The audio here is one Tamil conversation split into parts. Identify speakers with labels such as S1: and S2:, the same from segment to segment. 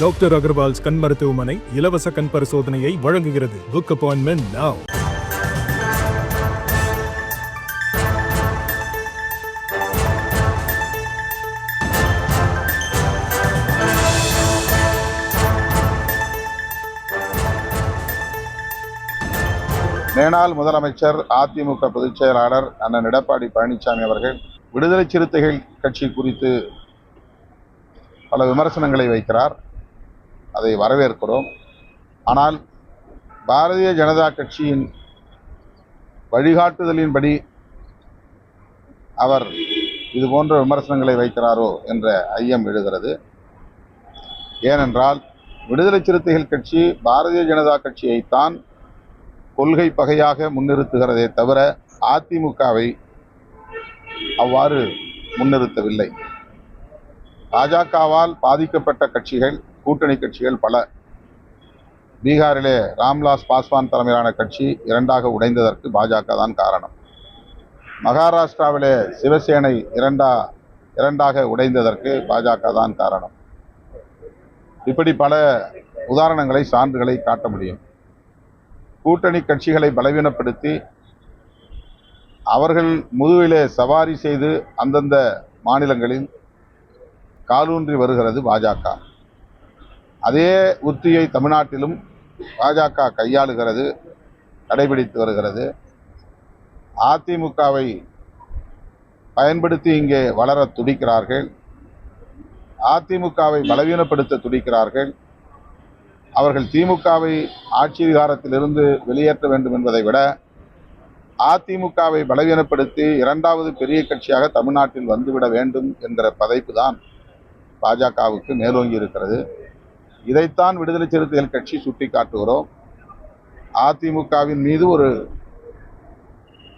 S1: டாக்டர் அகர்வால்ஸ் கண் மருத்துவமனை இலவச கண் பரிசோதனையை வழங்குகிறது. Book appointment now.
S2: மேனாள் முதலமைச்சர் அதிமுக பொதுச் செயலாளர் அண்ணன் எடப்பாடி பழனிசாமி அவர்கள் விடுதலை சிறுத்தைகள் கட்சி குறித்து பல விமர்சனங்களை வைக்கிறார். அதை வரவேற்கிறோம். ஆனால் பாரதிய ஜனதா கட்சியின் வழிகாட்டுதலின்படி அவர் இதுபோன்ற விமர்சனங்களை வைக்கிறாரோ என்ற ஐயம் எழுகிறது. ஏனென்றால் விடுதலை சிறுத்தைகள் கட்சி பாரதிய ஜனதா கட்சியைத்தான் கொள்கை பகையாக முன்னிறுத்துகிறதே தவிர அதிமுகவை அவ்வாறு முன்னிறுத்தவில்லை. பாஜகவால் பாதிக்கப்பட்ட கட்சிகள், கூட்டணி கட்சிகள் பல. பீகாரிலே ராம்விலாஸ் பாஸ்வான் தலைமையிலான கட்சி இரண்டாக உடைந்ததற்கு பாஜக தான் காரணம். மகாராஷ்டிராவிலே சிவசேனை இரண்டாக உடைந்ததற்கு பாஜக தான் காரணம். இப்படி பல உதாரணங்களை, சான்றுகளை காட்ட முடியும். கூட்டணி கட்சிகளை பலவீனப்படுத்தி அவர்கள் முதுகிலே சவாரி செய்து அந்தந்த மாநிலங்களில் காலூன்றி வருகிறது பாஜக. அதே உத்தியை தமிழ்நாட்டிலும் பாஜக கையாளுகிறது, கடைபிடித்து வருகிறது. அதிமுகவை பயன்படுத்தி இங்கே வளர துடிக்கிறார்கள். அதிமுகவை பலவீனப்படுத்த துடிக்கிறார்கள். அவர்கள் திமுகவை ஆட்சி அதிகாரத்திலிருந்து வெளியேற்ற வேண்டும் என்பதை விட அதிமுகவை பலவீனப்படுத்தி இரண்டாவது பெரிய கட்சியாக தமிழ்நாட்டில் வந்துவிட வேண்டும் என்கிற பதைப்பு தான் பாஜகவுக்கு மேலோங்கி இருக்கிறது. இதைத்தான் விடுதலை சிறுத்தைகள் கட்சி சுட்டிக்காட்டுகிறோம். அதிமுகவின் மீது ஒரு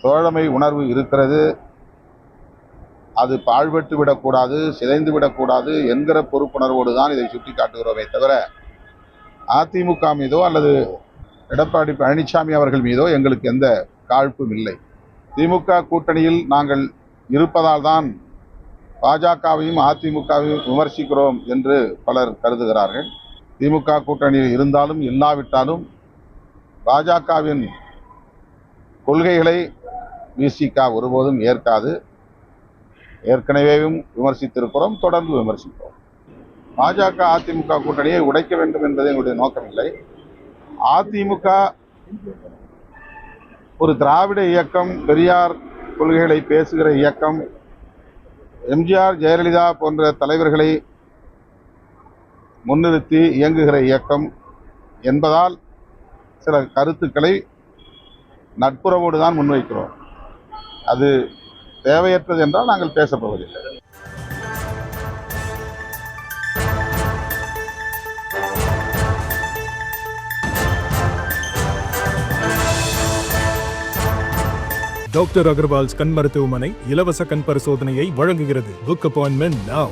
S2: தோழமை உணர்வு இருக்கிறது. அது பாழ்பட்டு விடக்கூடாது, சிதைந்து விடக்கூடாது என்கிற பொறுப்புணர்வோடு தான் இதை சுட்டிக்காட்டுகிறோமே தவிர அதிமுக மீதோ அல்லது எடப்பாடி பழனிசாமி அவர்கள் மீதோ எங்களுக்கு எந்த காழ்ப்பும் இல்லை. திமுக கூட்டணியில் நாங்கள் இருப்பதால் தான் பாஜகவையும் அதிமுகவையும் விமர்சிக்கிறோம் என்று பலர் கருதுகிறார்கள். திமுக கூட்டணியில் இருந்தாலும் இல்லாவிட்டாலும் பாஜகவின் கொள்கைகளை விசிக ஒருபோதும் ஏற்காது. ஏற்கனவேயும் விமர்சித்திருக்கிறோம், தொடர்ந்து விமர்சிக்கிறோம். பாஜக அதிமுக கூட்டணியை உடைக்க வேண்டும் என்பது எங்களுடைய நோக்கமில்லை. அதிமுக ஒரு திராவிட இயக்கம், பெரியார் கொள்கைகளை பேசுகிற இயக்கம், எம்ஜிஆர் ஜெயலலிதா போன்ற தலைவர்களை முன்னிறுத்தி இயங்குகிற இயக்கம் என்பதால் சில கருத்துக்களை நட்புறவோடு தான் முன்வைக்கிறோம். அது தேவையற்றது என்றால் நாங்கள் பேசப்போவதில்லை.
S1: டாக்டர் அகர்வால்ஸ் கண் மருத்துவமனை இலவச கண் பரிசோதனையை வழங்குகிறது. Book appointment now.